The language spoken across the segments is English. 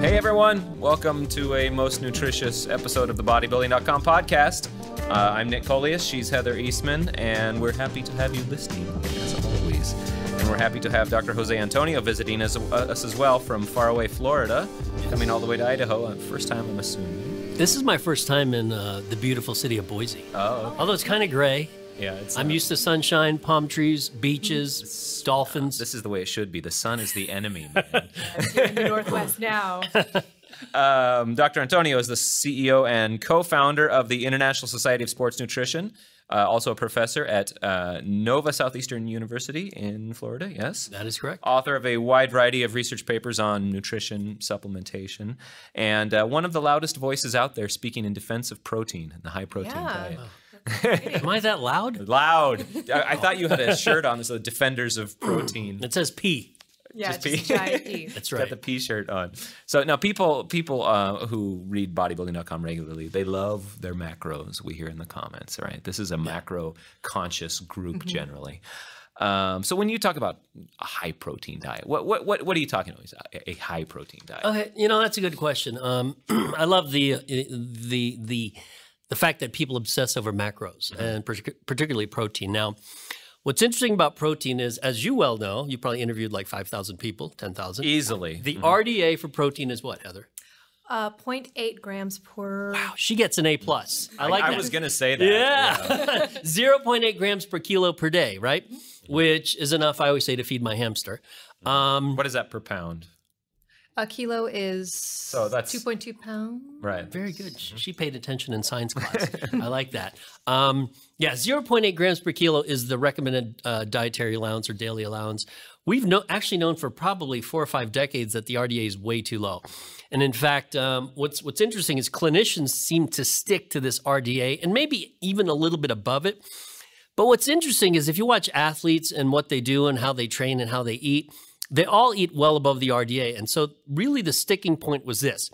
Hey everyone, welcome to a most nutritious episode of the Bodybuilding.com podcast. I'm Nick Coleus, she's Heather Eastman, and we're happy to have you listening, as always. And we're happy to have Dr. Jose Antonio visiting us as well from faraway Florida, coming all the way to Idaho. First time, I'm assuming. This is my first time in the beautiful city of Boise. Oh, okay. Although it's kind of gray. Yeah, I'm used to sunshine, palm trees, beaches, dolphins. This is the way it should be. The sun is the enemy, man. You're in the Northwest now. Dr. Antonio is the CEO and co-founder of the International Society of Sports Nutrition, also a professor at Nova Southeastern University in Florida, yes? That is correct. Author of a wide variety of research papers on nutrition, supplementation, and one of the loudest voices out there speaking in defense of protein and the high-protein diet. Am I that loud? Loud. I thought you had a shirt on, so Defenders of Protein. It says P. Yeah, Just just giant P. That's Got right. the P shirt on. So now people who read Bodybuilding.com regularly, they love their macros. We hear in the comments, right? This is a macro conscious group generally. So when you talk about a high protein diet, what are you talking about? A high protein diet? Okay, that's a good question. I love the fact that people obsess over macros and particularly protein. Now, what's interesting about protein is, as you well know, you probably interviewed like 5,000 people, 10,000. Easily. The RDA for protein is what, Heather? 0.8 grams per... Wow, she gets an A+. I like that. I was going to say that. Yeah. 0.8 grams per kilo per day, right? Which is enough, I always say, to feed my hamster. What is that per pound? A kilo is that's 2.2 pounds. Right. Very good. She paid attention in science class. I like that. Yeah, 0.8 grams per kilo is the recommended dietary allowance or daily allowance. We've actually known for probably 4 or 5 decades that the RDA is way too low. And in fact, what's interesting is clinicians seem to stick to this RDA and maybe even a little bit above it. But what's interesting is if you watch athletes and what they do and how they train and how they eat, they all eat well above the RDA. And so really the sticking point was this.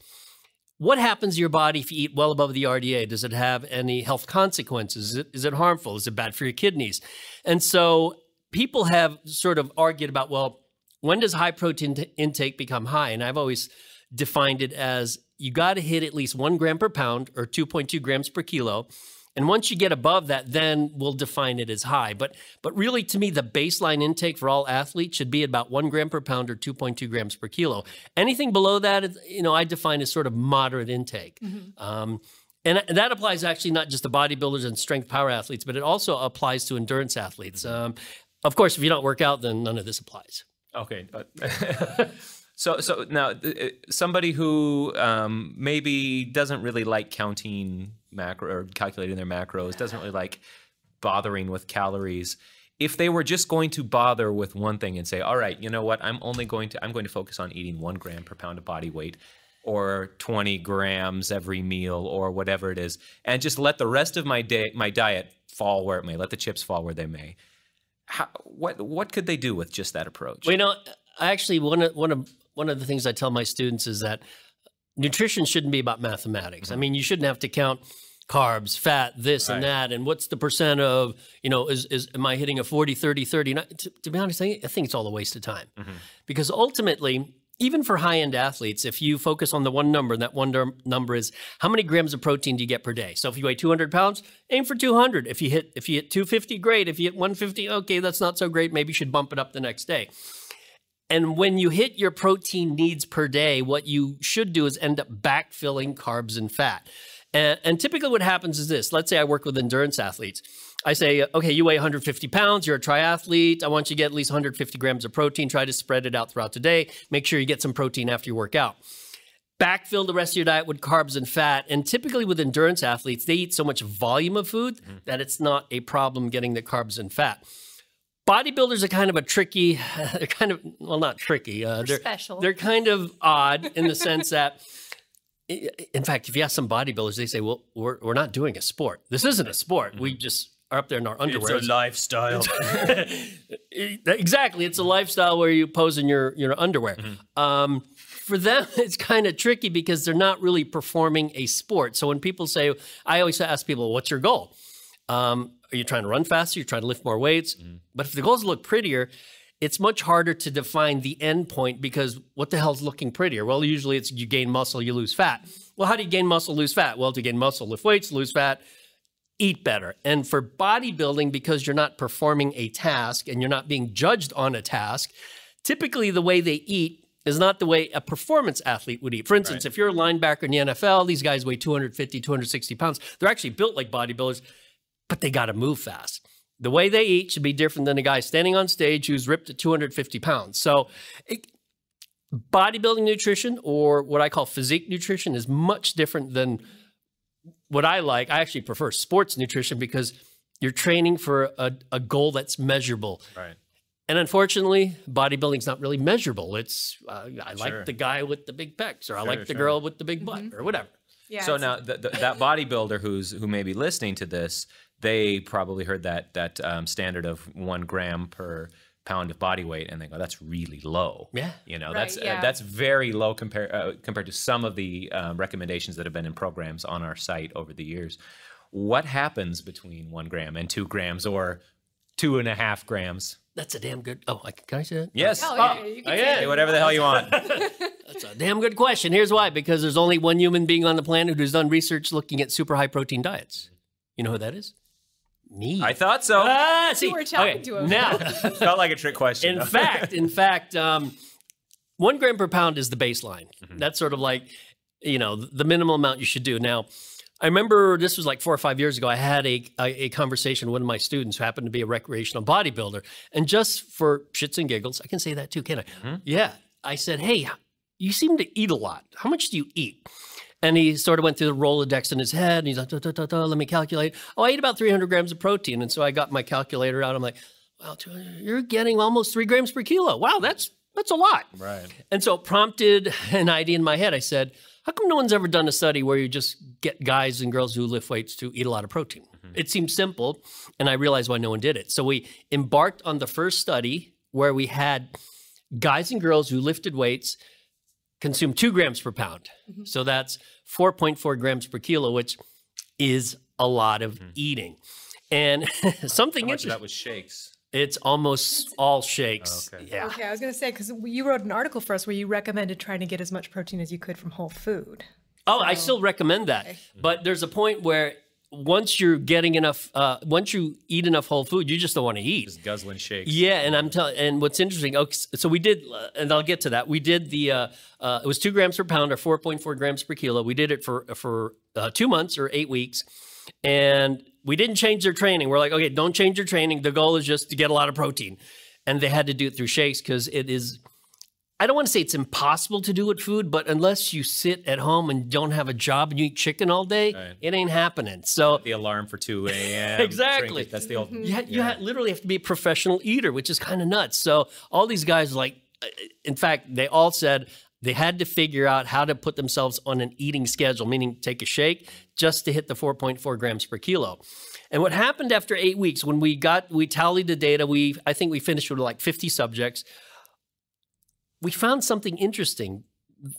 What happens to your body if you eat well above the RDA? Does it have any health consequences? Is it harmful? Is it bad for your kidneys? And so people have sort of argued about, well, when does high protein intake become high? And I've always defined it as you got to hit at least 1 gram per pound or 2.2 grams per kilo. And once you get above that, then we'll define it as high. But really, to me, the baseline intake for all athletes should be about 1 gram per pound or 2.2 grams per kilo. Anything below that, I define as sort of moderate intake. And that applies actually not just to bodybuilders and strength power athletes, but it also applies to endurance athletes. Of course, if you don't work out, then none of this applies. Okay. So now, somebody who maybe doesn't really like counting or calculating their macros, doesn't really like bothering with calories. If they were just going to bother with one thing and say, all right, you know what, I'm going to focus on eating 1 gram per pound of body weight or 20 grams every meal or whatever it is, and just let the rest of my diet fall where it may, let the chips fall where they may. What could they do with just that approach? Well, actually, one of the things I tell my students is that nutrition shouldn't be about mathematics. I mean, you shouldn't have to count carbs, fat, this and that, and what's the percent of, am I hitting a 40, 30, 30? To be honest, I think it's all a waste of time. Because ultimately, even for high-end athletes, if you focus on the one number, and that one number is how many grams of protein do you get per day? So if you weigh 200 pounds, aim for 200. If you hit 250, great. If you hit 150, okay, that's not so great. Maybe you should bump it up the next day. And when you hit your protein needs per day, what you should do is end up backfilling carbs and fat. And typically what happens is this. Let's say I work with endurance athletes. I say, okay, you weigh 150 pounds. You're a triathlete. I want you to get at least 150 grams of protein. Try to spread it out throughout the day. Make sure you get some protein after you work out. Backfill the rest of your diet with carbs and fat. And typically with endurance athletes, they eat so much volume of food that it's not a problem getting the carbs and fat. Bodybuilders are kind of a tricky, they're kind of, well, not tricky. They're special. They're kind of odd in the sense that, in fact, if you ask some bodybuilders, they say, well, we're not doing a sport. This isn't a sport. We just are up there in our underwear. It's a lifestyle. Exactly. It's a lifestyle where you pose in your underwear. For them, it's kind of tricky because they're not really performing a sport. So when people say, I always ask people, what's your goal? Are you trying to run faster? You're trying to lift more weights? But if the goals look prettier, it's much harder to define the end point because what the hell's looking prettier? Well, usually it's you gain muscle, you lose fat. Well, how do you gain muscle, lose fat? Well, to gain muscle, lift weights, lose fat, eat better. And for bodybuilding, because you're not performing a task and you're not being judged on a task, typically the way they eat is not the way a performance athlete would eat. For instance, if you're a linebacker in the NFL, these guys weigh 250, 260 pounds. They're actually built like bodybuilders, but they got to move fast. The way they eat should be different than a guy standing on stage who's ripped at 250 pounds. So bodybuilding nutrition, or what I call physique nutrition, is much different than what I like. I actually prefer sports nutrition because you're training for a goal that's measurable. Right. And unfortunately, bodybuilding's not really measurable. It's, I like the guy with the big pecs, or I like the girl with the big butt, or whatever. Yeah, So now that bodybuilder who may be listening to this, they probably heard that standard of 1 gram per pound of body weight, and they go, "That's really low." Yeah, you know, Right, that's very low compared to some of the recommendations that have been in programs on our site over the years. What happens between 1 gram and 2 grams, or 2.5 grams? That's a damn good. Oh, can I say that? Yes. Oh, yeah, you can Say whatever the hell you want. That's a damn good question. Here's why: because there's only one human being on the planet who's done research looking at super high protein diets. You know who that is? Me. I thought so. See, You were talking to him. now, Felt like a trick question. in fact, 1 gram per pound is the baseline. That's sort of like, you know, the minimal amount you should do. Now, I remember this was like 4 or 5 years ago. I had a conversation with one of my students who happened to be a recreational bodybuilder. And just for shits and giggles, I can say that too, can I? Yeah. I said, "Hey, you seem to eat a lot. How much do you eat?" And he sort of went through the Rolodex in his head, and he's like, let me calculate. Oh, I eat about 300 grams of protein. And so I got my calculator out. I'm like, wow, you're getting almost 3 grams per kilo. Wow, that's a lot. Right. And so it prompted an idea in my head. I said, how come no one's ever done a study where you just get guys and girls who lift weights to eat a lot of protein? It seems simple, and I realized why no one did it. So we embarked on the first study where we had guys and girls who lifted weights consume 2 grams per pound. So that's 4.4 grams per kilo, which is a lot of eating. And something How much interesting. of that was shakes? It's almost all shakes. Oh, okay. Yeah. Okay, I was going to say, because you wrote an article for us where you recommended trying to get as much protein as you could from whole food. Oh, I still recommend that. But there's a point where once you're getting enough, once you eat enough whole food, you just don't want to eat. Just guzzling shakes. Yeah, and I'm telling. And what's interesting? Okay, so we did, and I'll get to that. We did the. It was 2 grams per pound, or 4.4 grams per kilo. We did it for 2 months or 8 weeks, and we didn't change their training. We're like, okay, don't change your training. The goal is just to get a lot of protein, and they had to do it through shakes because it is. I don't want to say it's impossible to do with food, but unless you sit at home and don't have a job and you eat chicken all day, it ain't happening. So The alarm for 2 a.m. Exactly. drink it. That's the old. you literally have to be a professional eater, which is kind of nuts. So all these guys, like, in fact, they all said they had to figure out how to put themselves on an eating schedule, meaning take a shake just to hit the 4.4 grams per kilo. And what happened after 8 weeks, when we tallied the data, I think we finished with like 50 subjects. We found something interesting.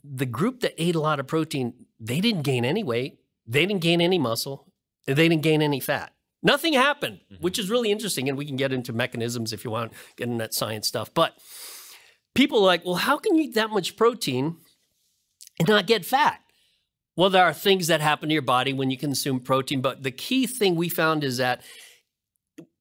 The group that ate a lot of protein, they didn't gain any weight. They didn't gain any muscle. They didn't gain any fat. Nothing happened, which is really interesting. And we can get into mechanisms if you want, get into that science stuff. But people are like, well, how can you eat that much protein and not get fat? Well, there are things that happen to your body when you consume protein. But the key thing we found is that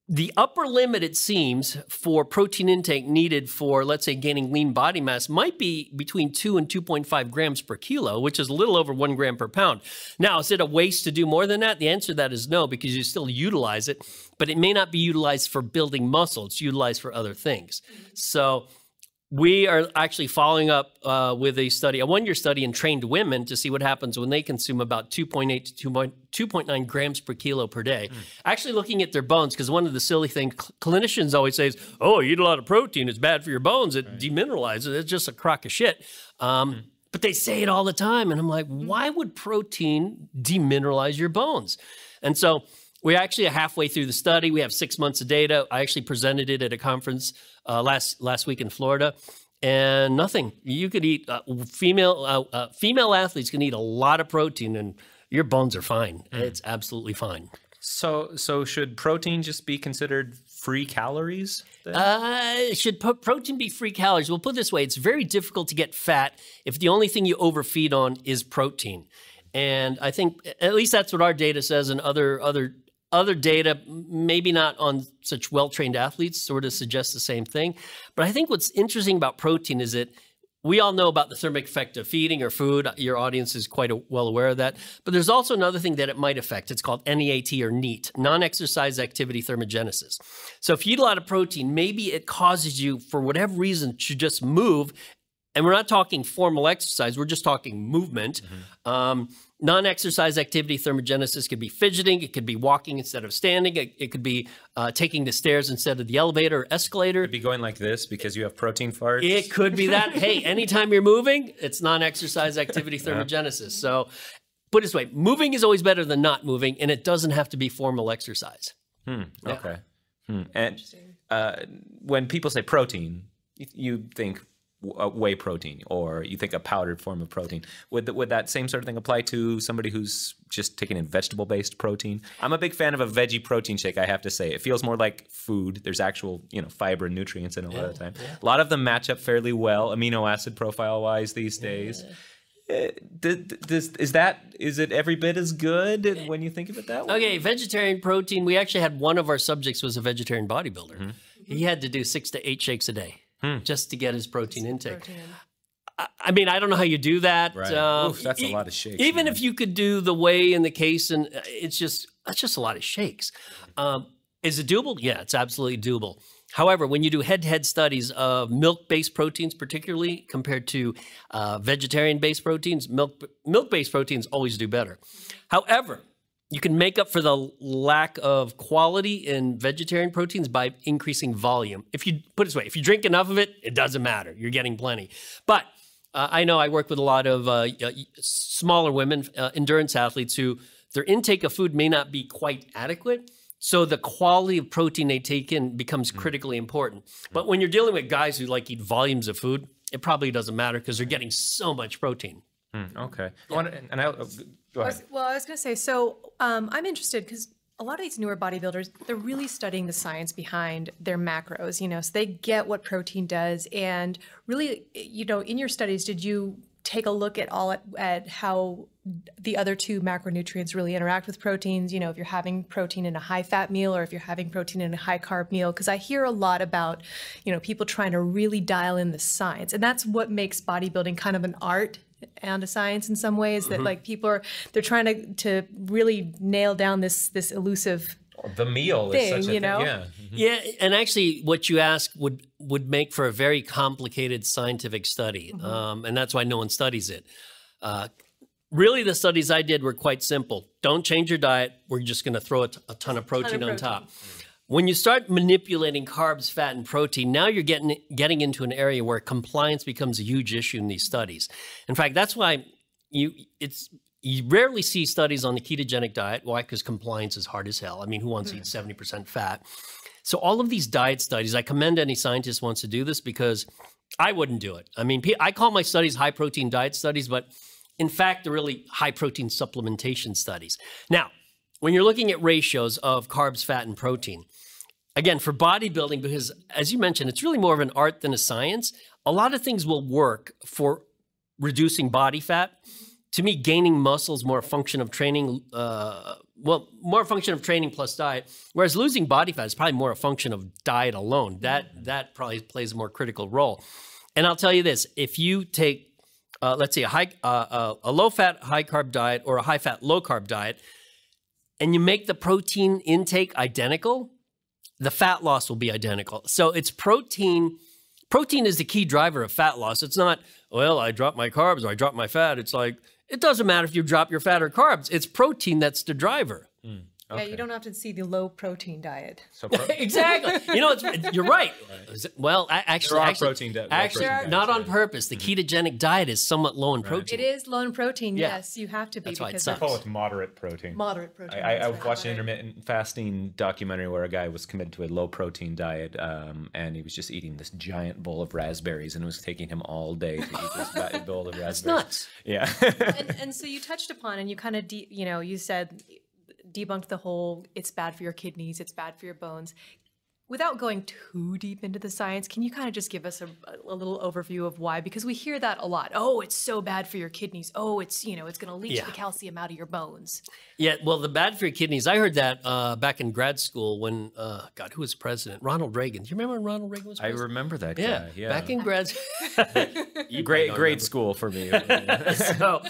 the upper limit, it seems, for protein intake needed for, let's say, gaining lean body mass might be between 2 and 2.5 grams per kilo, which is a little over 1 gram per pound. Now, is it a waste to do more than that? The answer to that is no, because you still utilize it, but it may not be utilized for building muscle. It's utilized for other things. So we are actually following up with a 1-year study in trained women to see what happens when they consume about 2.8 to 2.9 grams per kilo per day. Actually looking at their bones, because one of the silly things clinicians always say is, oh, you eat a lot of protein, it's bad for your bones, it demineralizes, it's just a crock of shit. But they say it all the time, and I'm like, why would protein demineralize your bones? And so we actually are halfway through the study. We have 6 months of data. I actually presented it at a conference last week in Florida, and nothing. You could eat female athletes can eat a lot of protein, and your bones are fine. It's absolutely fine. So should protein just be considered free calories? Should protein be free calories? We'll put it this way. It's very difficult to get fat if the only thing you overfeed on is protein. And I think at least that's what our data says, and other data, maybe not on such well-trained athletes, sort of suggests the same thing. But I think what's interesting about protein is that we all know about the thermic effect of feeding or food. Your audience is quite well aware of that. But there's also another thing that it might affect. It's called NEAT or NEAT, non-exercise activity thermogenesis. So if you eat a lot of protein, maybe it causes you, for whatever reason, to just move. And we're not talking formal exercise. We're just talking movement. Non-exercise activity thermogenesis could be fidgeting. It could be walking instead of standing. It could be taking the stairs instead of the elevator or escalator. It could be going like this because you have protein farts. It could be that. Hey, anytime you're moving, it's non-exercise activity thermogenesis. So put it this way, moving is always better than not moving, and it doesn't have to be formal exercise. Okay. And when people say protein, you think whey protein, or you think a powdered form of protein. Would that same sort of thing apply to somebody who's just taking in vegetable-based protein? I'm a big fan of a veggie protein shake, I have to say. It feels more like food. There's actual, fiber and nutrients in it a lot of the time. A lot of them match up fairly well, amino acid profile-wise these days. Is it every bit as good when you think of it that way? Okay, vegetarian protein. We actually had one of our subjects was a vegetarian bodybuilder. He had to do 6 to 8 shakes a day. Just to get his protein intake. I mean, I don't know how you do that. Right. Oof, that's a lot of shakes. Even if you could do the whey in the case, and that's just a lot of shakes. Is it doable? Yeah, it's absolutely doable. However, when you do head-to-head studies of milk-based proteins, particularly compared to vegetarian-based proteins, milk-based proteins always do better. However, you can make up for the lack of quality in vegetarian proteins by increasing volume. If you put it this way, if you drink enough of it, it doesn't matter. You're getting plenty. But I know I work with a lot of smaller women, endurance athletes, who their intake of food may not be quite adequate. So the quality of protein they take in becomes critically important. But when you're dealing with guys who eat volumes of food, it probably doesn't matter because they're getting so much protein. Okay. Go ahead. I was going to say, so I'm interested because a lot of these newer bodybuilders, they're really studying the science behind their macros, so they get what protein does. And really, in your studies, did you take a look at how the other two macronutrients really interact with proteins? If you're having protein in a high-fat meal or if you're having protein in a high-carb meal? Because I hear a lot about, people trying to really dial in the science. And that's what makes bodybuilding kind of an art and a science in some ways, that people they're trying to really nail down this elusive the meal thing, is such a thing. Yeah. Yeah, and actually what you ask would make for a very complicated scientific study, and that's why no one studies it. Really, the studies I did were quite simple. Don't change your diet. We're just going to throw a ton of protein on top. When you start manipulating carbs, fat, and protein, now you're getting into an area where compliance becomes a huge issue in these studies. In fact, that's why you rarely see studies on the ketogenic diet. Why? Because compliance is hard as hell. I mean, who wants to eat 70% fat? So all of these diet studies, I commend any scientist who wants to do this, because I wouldn't do it. I mean, I call my studies high-protein diet studies, but in fact, they're really high-protein supplementation studies. Now, when you're looking at ratios of carbs, fat, and protein, again, for bodybuilding, because as you mentioned, it's really more of an art than a science, a lot of things will work for reducing body fat. To me, gaining muscle is more a function of training, more a function of training plus diet, whereas losing body fat is probably more a function of diet alone. That probably plays a more critical role. And I'll tell you this, if you take, let's say, a low-fat, high-carb diet or a high-fat, low-carb diet, and you make the protein intake identical, the fat loss will be identical. So it's protein. Protein is the key driver of fat loss. It's not, well, I dropped my carbs or I dropped my fat. It's like, it doesn't matter if you drop your fat or carbs. It's protein that's the driver. Okay. Yeah, you don't often see the low protein diet. So exactly. You're right. Well, actually, not on purpose. The ketogenic diet is somewhat low in protein. It is low in protein. Yeah. Yes, you have to be. That's why because it sucks. They call it moderate protein. Moderate protein. I watched an intermittent fasting documentary where a guy was committed to a low protein diet, and he was just eating this giant bowl of raspberries, and it was taking him all day to eat this bowl of raspberries. That's nuts. Yeah. and so you touched upon, and you kind of, you said, debunked the whole, it's bad for your kidneys, it's bad for your bones. Without going too deep into the science, can you kind of just give us a little overview of why? Because we hear that a lot. Oh, it's so bad for your kidneys. Oh, it's, you know, it's going to leach the calcium out of your bones. Yeah, well, the bad for your kidneys, I heard that back in grad school when, God, who was president? Ronald Reagan. Do you remember when Ronald Reagan was president? I remember that guy. Yeah. Back in grad Great school for me. So,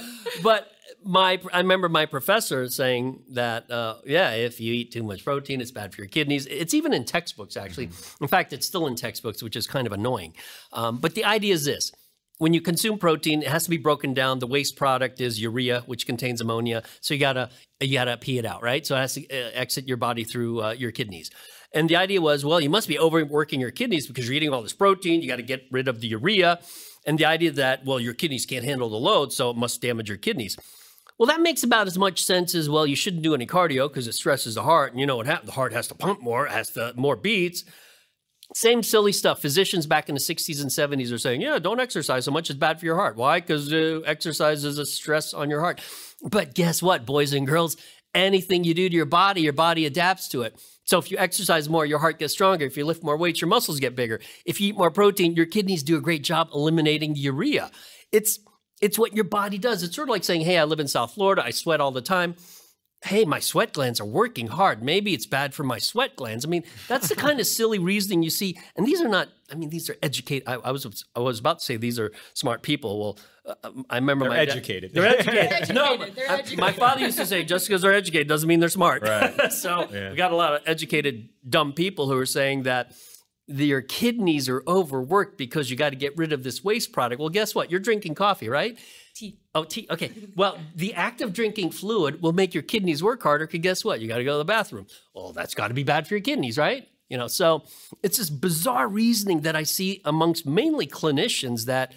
but I remember my professor saying that, if you eat too much protein, it's bad for your kidneys. It's even in textbooks, actually. In fact, it's still in textbooks, which is kind of annoying. But the idea is this. When you consume protein, it has to be broken down. The waste product is urea, which contains ammonia. So you gotta pee it out, right? So it has to exit your body through your kidneys. And the idea was, well, you must be overworking your kidneys because you're eating all this protein. You got to get rid of the urea. And the idea that, well, your kidneys can't handle the load, so it must damage your kidneys. Well, that makes about as much sense as, well, you shouldn't do any cardio because it stresses the heart. And you know what happens? The heart has to pump more, more beats. Same silly stuff. Physicians back in the 60s and 70s are saying, yeah, don't exercise so much. It's bad for your heart. Why? Because exercise is a stress on your heart. But guess what, boys and girls? Anything you do to your body adapts to it. So if you exercise more, your heart gets stronger. If you lift more weights, your muscles get bigger. If you eat more protein, your kidneys do a great job eliminating the urea. It's what your body does. It's sort of like saying, hey, I live in South Florida. I sweat all the time. Hey, my sweat glands are working hard. Maybe it's bad for my sweat glands. I mean, that's the kind of silly reasoning you see. And these are not, I mean, these are educated. I was about to say these are smart people. Well, I remember they're educated. They're educated. They're educated. My father used to say, just because they're educated doesn't mean they're smart. Right. So we got a lot of educated, dumb people who are saying that your kidneys are overworked because you got to get rid of this waste product. Well, guess what? You're drinking coffee, right? Tea. Oh, tea. Okay. Well, the act of drinking fluid will make your kidneys work harder because guess what? You got to go to the bathroom. Well, that's got to be bad for your kidneys, right? You know, so it's this bizarre reasoning that I see amongst mainly clinicians that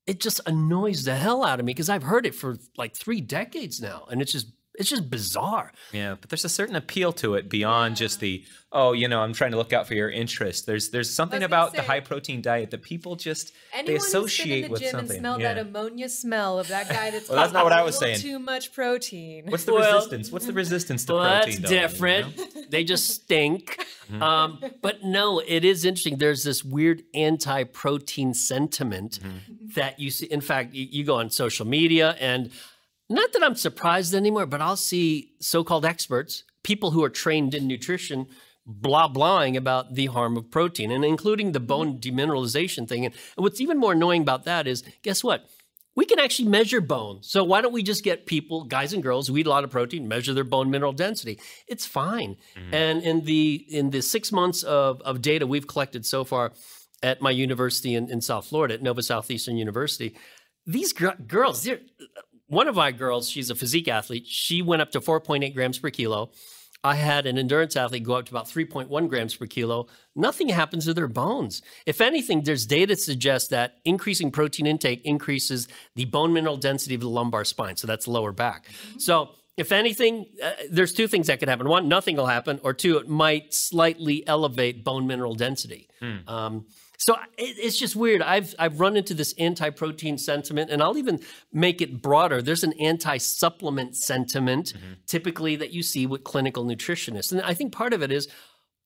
it just annoys the hell out of me because I've heard it for like 3 decades now. And it's just bizarre. Yeah, but there's a certain appeal to it beyond just the, oh, you know, I'm trying to look out for your interest. There's something about the high protein diet that people just they associate with something. And smell that ammonia smell of that guy that's well, that's not what I was saying. Too much protein. What's the resistance? What's the resistance to protein? That's different. You know? They just stink. But no, it is interesting. There's this weird anti-protein sentiment that you see. In fact, you go on social media and not that I'm surprised anymore, but I'll see so-called experts, people who are trained in nutrition, blah-blahing about the harm of protein, and including the bone demineralization thing. And what's even more annoying about that is, guess what? We can actually measure bone. So why don't we just get people, guys and girls who eat a lot of protein, measure their bone mineral density? It's fine. And in the 6 months of data we've collected so far at my university in South Florida, at Nova Southeastern University, these girls, one of my girls, she's a physique athlete. She went up to 4.8 grams per kilo. I had an endurance athlete go up to about 3.1 grams per kilo. Nothing happens to their bones. If anything, there's data to suggest that increasing protein intake increases the bone mineral density of the lumbar spine. So that's lower back. So if anything, there's 2 things that could happen. 1, nothing will happen. Or 2, it might slightly elevate bone mineral density. So it's just weird. I've run into this anti-protein sentiment, and I'll even make it broader. There's an anti-supplement sentiment typically that you see with clinical nutritionists. And I think part of it is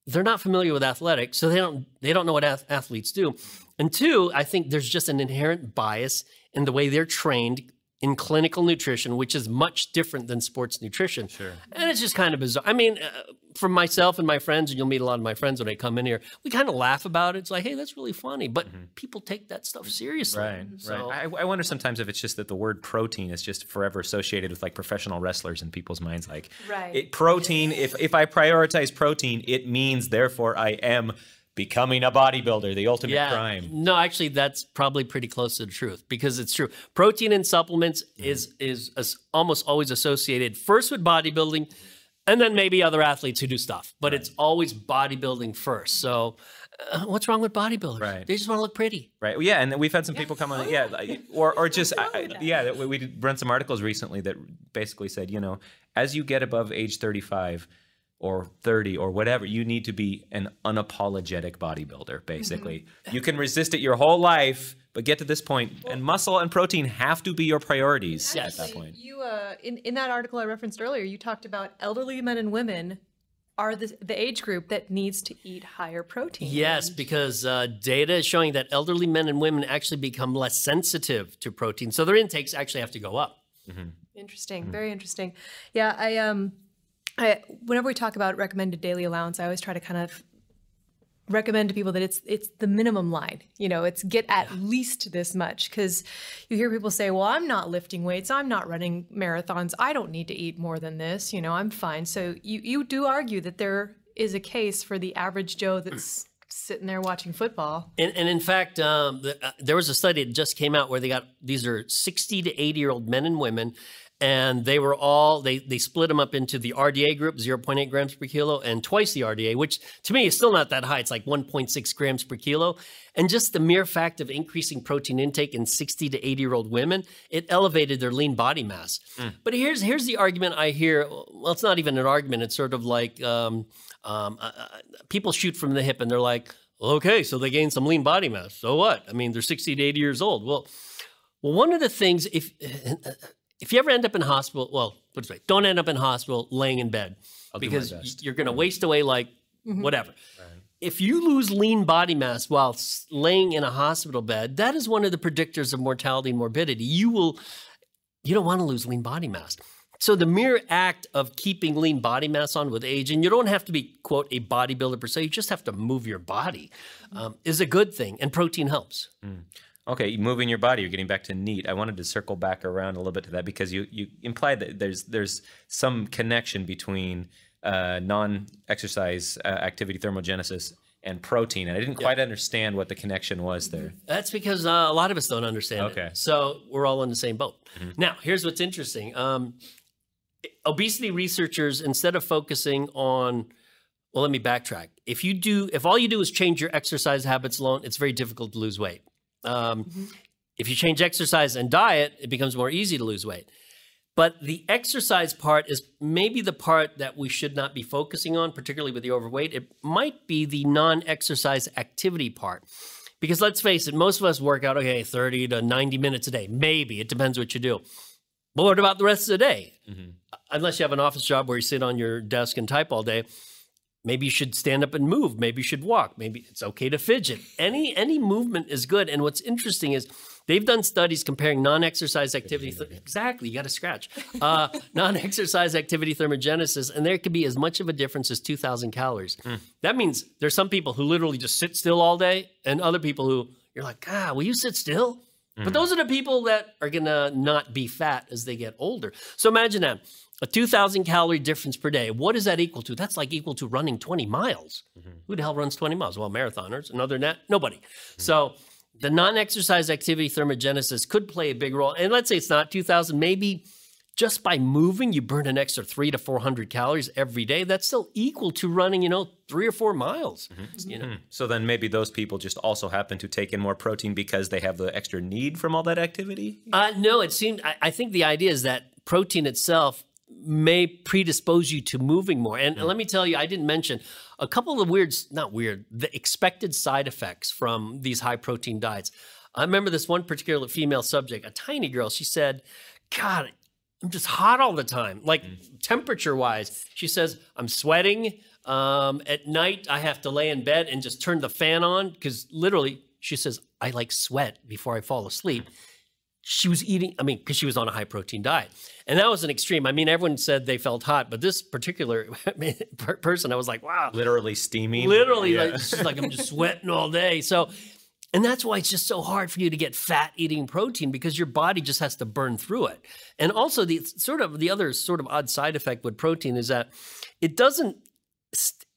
they're not familiar with athletics, so they don't know what athletes do. And 2, I think there's just an inherent bias in the way they're trained in clinical nutrition, which is much different than sports nutrition. Sure. And it's just kind of bizarre. I mean, from myself and my friends, and you'll meet a lot of my friends when they come in here, we kind of laugh about it. It's like, hey, that's really funny. But people take that stuff seriously. Right, right. I wonder sometimes if it's just that the word protein is just forever associated with like professional wrestlers in people's minds. Like protein, if I prioritize protein, it means therefore I am becoming a bodybuilder, the ultimate crime. No, actually, that's probably pretty close to the truth because it's true. Protein in supplements is almost always associated first with bodybuilding and then maybe other athletes who do stuff. But it's always bodybuilding first. So what's wrong with bodybuilders? Right. They just want to look pretty. Right. Well, yeah, and we've had some people come on, or just, we run some articles recently that basically said, you know, as you get above age 35, or 30 or whatever, you need to be an unapologetic bodybuilder, basically. You can resist it your whole life, but get to this point, and muscle and protein have to be your priorities at that point. You, in that article I referenced earlier, you talked about elderly men and women are the age group that needs to eat higher protein. Yes, because data is showing that elderly men and women actually become less sensitive to protein. So their intakes actually have to go up. Interesting. Very interesting. Yeah, whenever we talk about recommended daily allowance, I always try to kind of recommend to people that it's the minimum line. You know, it's get at least this much, because you hear people say, well, I'm not lifting weights, I'm not running marathons, I don't need to eat more than this, you know, I'm fine. So you do argue that there is a case for the average Joe that's sitting there watching football. And in fact, there was a study that just came out where these are 60 to 80-year-old men and women, and they were all, they split them up into the RDA group, 0.8 grams per kilo, and twice the RDA, which to me is still not that high. It's like 1.6 grams per kilo. And just the mere fact of increasing protein intake in 60 to 80-year-old women, it elevated their lean body mass. But here's the argument I hear. Well, it's not even an argument. It's sort of like people shoot from the hip and they're like, okay, so they gained some lean body mass. So what? I mean, they're 60 to 80 years old. Well, one of the things, if you ever end up in hospital, well, let's say, don't end up in hospital laying in bed, because you're going to waste away like whatever. Right. If you lose lean body mass while laying in a hospital bed, that is one of the predictors of mortality and morbidity. You don't want to lose lean body mass. So the mere act of keeping lean body mass on with age, and you don't have to be, quote, a bodybuilder per se, you just have to move your body, is a good thing, and protein helps. Okay, moving your body, you're getting back to NEAT. I wanted to circle back around a little bit to that, because you implied that there's some connection between non-exercise activity thermogenesis and protein, and I didn't quite understand what the connection was there. That's because a lot of us don't understand it. So we're all in the same boat. Now, here's what's interesting. Obesity researchers, instead of focusing on, well, let me backtrack. If all you do is change your exercise habits alone, it's very difficult to lose weight. If you change exercise and diet, it becomes more easy to lose weight. But the exercise part is maybe the part that we should not be focusing on, particularly with the overweight. It might be the non-exercise activity part. Because let's face it, most of us work out, okay, 30 to 90 minutes a day. Maybe. It depends what you do. But what about the rest of the day? Unless you have an office job where you sit on your desk and type all day, maybe you should stand up and move. Maybe you should walk. Maybe it's okay to fidget. Any movement is good. And what's interesting is they've done studies comparing non-exercise activity. Exactly, you got to scratch. Non-exercise activity thermogenesis, and there could be as much of a difference as 2,000 calories. That means there's some people who literally just sit still all day, and other people who you're like, will you sit still? But those are the people that are going to not be fat as they get older. So imagine that. A 2,000 calorie difference per day. What is that equal to? That's like equal to running 20 miles. Who the hell runs 20 miles? Well, marathoners. And other than that, nobody. So the non-exercise activity thermogenesis could play a big role. And let's say it's not 2,000. Maybe just by moving, you burn an extra 300 to 400 calories every day. That's still equal to running, 3 or 4 miles. So then maybe those people just also happen to take in more protein because they have the extra need from all that activity? No, I think the idea is that protein itself may predispose you to moving more. And let me tell you, I didn't mention a couple of the expected side effects from these high protein diets. I remember this one particular female subject, a tiny girl. She said, God, I'm just hot all the time, like temperature wise. She says, I'm sweating. At night, I have to lay in bed and just turn the fan on because literally, she says, I like sweat before I fall asleep. She was eating, because she was on a high protein diet. And that was an extreme. Everyone said they felt hot, but this particular person, I was like, wow. Literally steaming. Literally, she's like, I'm just sweating all day. So, and that's why it's just so hard for you to get fat eating protein, because your body just has to burn through it. And also the other sort of odd side effect with protein is that it doesn't,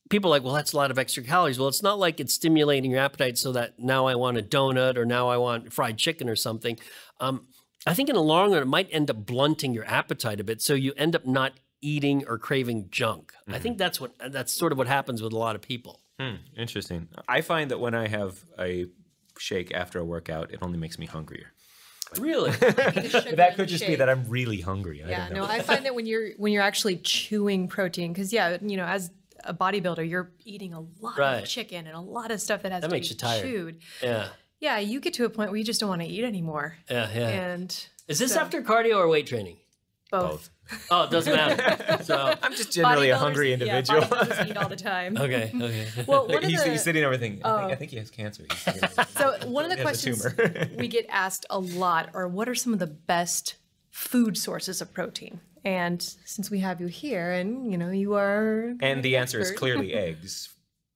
people are like, well, that's a lot of extra calories. Well, it's not like it's stimulating your appetite so that now I want a donut or now I want fried chicken or something. I think in the long run, it might end up blunting your appetite a bit. So you end up not eating or craving junk. I think that's sort of what happens with a lot of people. Interesting. I find that when I have a shake after a workout, it only makes me hungrier. Really? That could just be that I'm really hungry. I don't know. I find that when you're actually chewing protein, because as a bodybuilder, you're eating a lot of chicken and a lot of stuff that has to be chewed. Yeah, you get to a point where you just don't want to eat anymore. And is this after cardio or weight training? Both. Oh, it doesn't matter. So I'm just generally a hungry individual. Yeah, bodybuilders eat all the time. okay. Well, one of He's sitting over thinking, I think he has cancer. So one of the He has a questions tumor. we get asked a lot are, what are some of the best food sources of protein? And since we have you here, and you are, And the answer is expert. clearly eggs.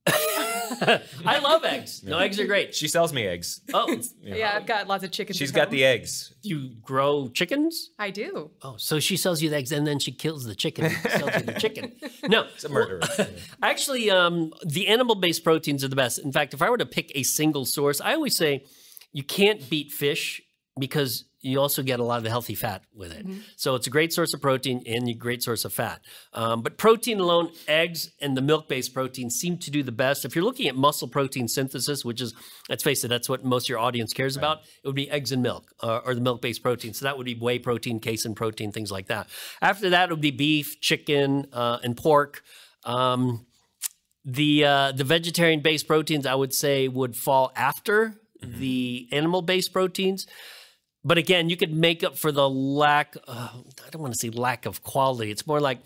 I love eggs. No, eggs are great. She sells me eggs. Oh, Yeah, I've got lots of chickens. She's at got home. the eggs. you grow chickens? I do. Oh, so she sells you the eggs and then she kills the chicken. And sells you the chicken. No, It's a murderer. actually, the animal-based proteins are the best. In fact, if I were to pick a single source, I always say you can't beat fish because you also get a lot of the healthy fat with it. So it's a great source of protein and a great source of fat. But protein alone, eggs and the milk-based protein seem to do the best. If you're looking at muscle protein synthesis, which is, let's face it, that's what most of your audience cares about, it would be eggs and milk or the milk-based protein. So that would be whey protein, casein protein, things like that. After that, it would be beef, chicken, and pork. The vegetarian-based proteins, I would say, would fall after the animal-based proteins. But again, you could make up for the lack, I don't want to say lack of quality. It's more like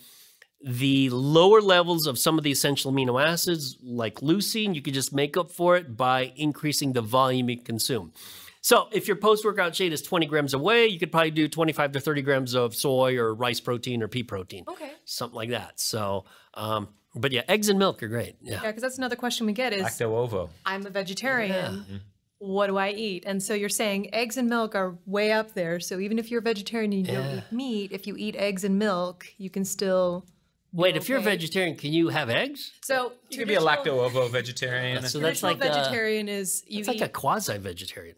the lower levels of some of the essential amino acids, like leucine, you could just make up for it by increasing the volume you consume. So if your post-workout shake is 20 grams of whey, you could probably do 25 to 30 grams of soy or rice protein or pea protein. Okay. Something like that. So, but yeah, eggs and milk are great. Yeah. Yeah, because that's another question we get is, Lacto-ovo. I'm a vegetarian. What do I eat? And so you're saying eggs and milk are way up there. So even if you're a vegetarian and you don't eat meat, if you eat eggs and milk, you can still. Wait, if you're a Okay. vegetarian, can you have eggs? So You could be a lacto-ovo vegetarian. So that's traditional like vegetarian is you it's eat like a quasi-vegetarian.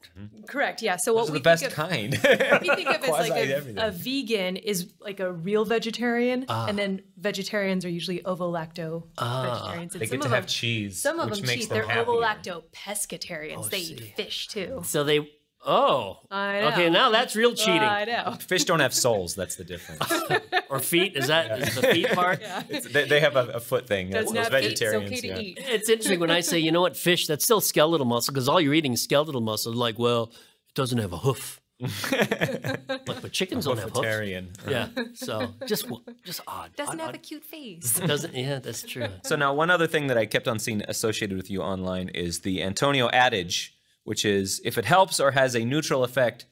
correct. Yeah. So what Those are we the best think of, kind. we think of as like Quasi-everything. a vegan is like a real vegetarian, and then vegetarians are usually ovo-lacto vegetarians. And They get to have cheese, Some of which them makes cheat. them They're happier. ovo-lacto pescatarians. They eat see. fish too. So they I know. okay, now that's real cheating. I know. Fish don't have souls. That's the difference. Or feet, is that is the feet part? They have a foot thing. Doesn't Those have feet, it's vegetarians. okay to eat. It's interesting when I say, you know what, fish, that's still skeletal muscle, because all you're eating is skeletal muscle. Like, well, it doesn't have a hoof. Like, but chickens don't have hoofs. Vegetarian. Yeah. So just odd. Doesn't Odd, have a odd. cute face. Doesn't yeah, that's true. So now one other thing that I kept on seeing associated with you online is the Antonio adage, which is if it helps or has a neutral effect,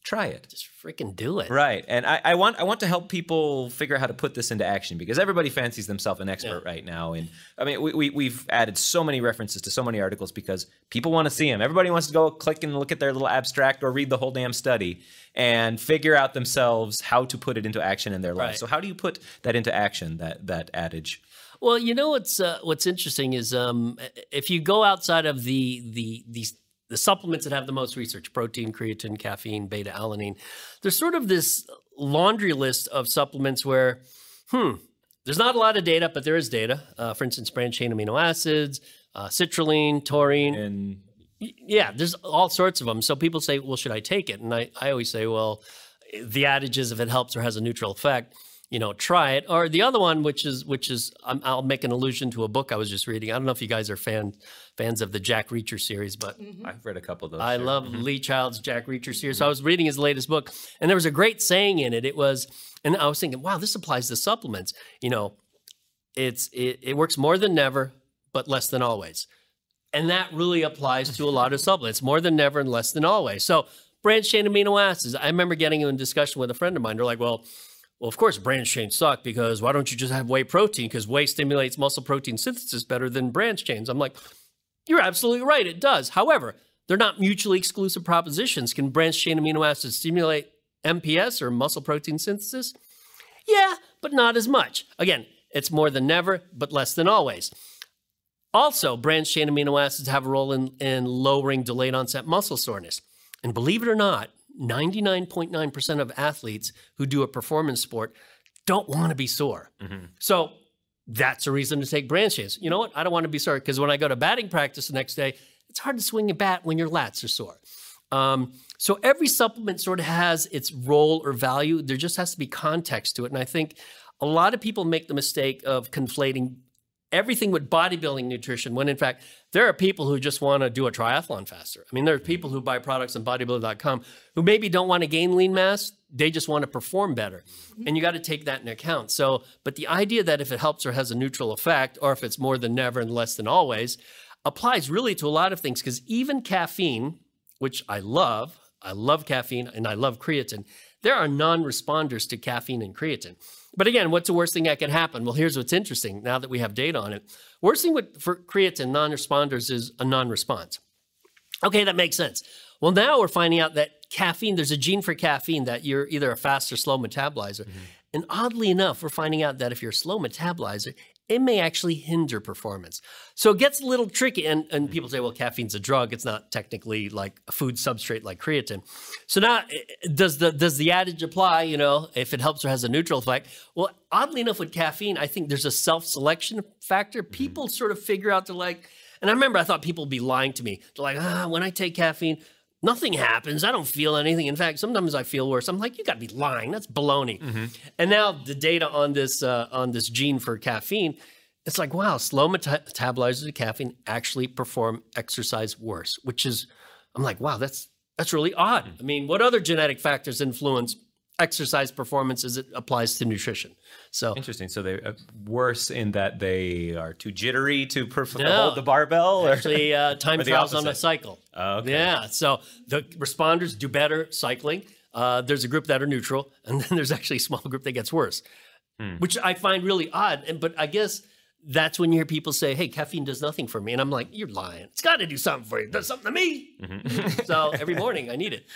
try it. Just freaking do it. Right. And I want to help people figure out how to put this into action because everybody fancies themselves an expert right now. And I mean, we've added so many references to so many articles because people want to see them. Everybody wants to go click and look at their little abstract or read the whole damn study and figure out themselves how to put it into action in their life. Right. So how do you put that into action, that adage? Well, you know what's interesting is if you go outside of the supplements that have the most research, protein, creatine, caffeine, beta-alanine, there's sort of this laundry list of supplements where, there's not a lot of data, but there is data. For instance, branched-chain amino acids, citrulline, taurine. And Yeah, there's all sorts of them. So people say, well, should I take it? And I always say, well, the adage is if it helps or has a neutral effect, try it. Or the other one, which is I'll make an allusion to a book I was just reading. I don't know if you guys are fans of the Jack Reacher series, but I've read a couple of those. I sure. love Lee Child's Jack Reacher series. So I was reading his latest book, and there was a great saying in it. And I was thinking, wow, this applies to supplements. It works more than never, but less than always. And that really applies to a lot of supplements, more than never and less than always. So branched-chain amino acids. I remember getting in a discussion with a friend of mine. They're like, well, of course, branched chains suck because why don't you just have whey protein? Because whey stimulates muscle protein synthesis better than branched chains. I'm like, you're absolutely right. It does. However, they're not mutually exclusive propositions. Can branched chain amino acids stimulate MPS or muscle protein synthesis? Yeah, but not as much. Again, it's more than never, but less than always. Also, branched chain amino acids have a role in lowering delayed onset muscle soreness. And believe it or not, 99.9% of athletes who do a performance sport don't want to be sore. So that's a reason to take branched chains. You know what? I don't want to be sore because when I go to batting practice the next day, it's hard to swing a bat when your lats are sore. So every supplement sort of has its role or value. There just has to be context to it. And I think a lot of people make the mistake of conflating everything with bodybuilding nutrition when in fact there are people who just want to do a triathlon faster. I mean, there are people who buy products on Bodybuilding.com who maybe don't want to gain lean mass. They just want to perform better. And you got to take that into account. So, but the idea that if it helps or has a neutral effect, or if it's more than never and less than always, applies really to a lot of things. Because even caffeine, which I love caffeine and I love creatine, there are non-responders to caffeine and creatine. But again, what's the worst thing that can happen? Well, here's what's interesting now that we have data on it. Worst thing for creatine non-responders is a non-response. Okay, that makes sense. Well, now we're finding out that caffeine, there's a gene for caffeine that you're either a fast or slow metabolizer. And oddly enough, we're finding out that if you're a slow metabolizer, it may actually hinder performance. So it gets a little tricky. And people say, well, caffeine's a drug. It's not technically like a food substrate like creatine. So now, does the adage apply, you know, if it helps or has a neutral effect? Well, oddly enough with caffeine, I think there's a self-selection factor. People sort of figure out they're like, and I remember I thought people would be lying to me. They're like, when I take caffeine, nothing happens. I don't feel anything. In fact, sometimes I feel worse. I'm like, you got to be lying. That's baloney. And now the data on this gene for caffeine, it's like, wow, slow metabolizers of caffeine actually perform exercise worse, which is, I'm like, wow, that's really odd. I mean, what other genetic factors influence exercise performance as it applies to nutrition? So interesting. So they're worse in that they are too jittery to hold the barbell? Actually, time trials on a cycle. Oh, okay. Yeah. So the responders do better cycling. There's a group that are neutral, and then there's actually a small group that gets worse, which I find really odd. But I guess that's when you hear people say, hey, caffeine does nothing for me. And I'm like, you're lying. It's got to do something for you. It does something to me. So every morning I need it.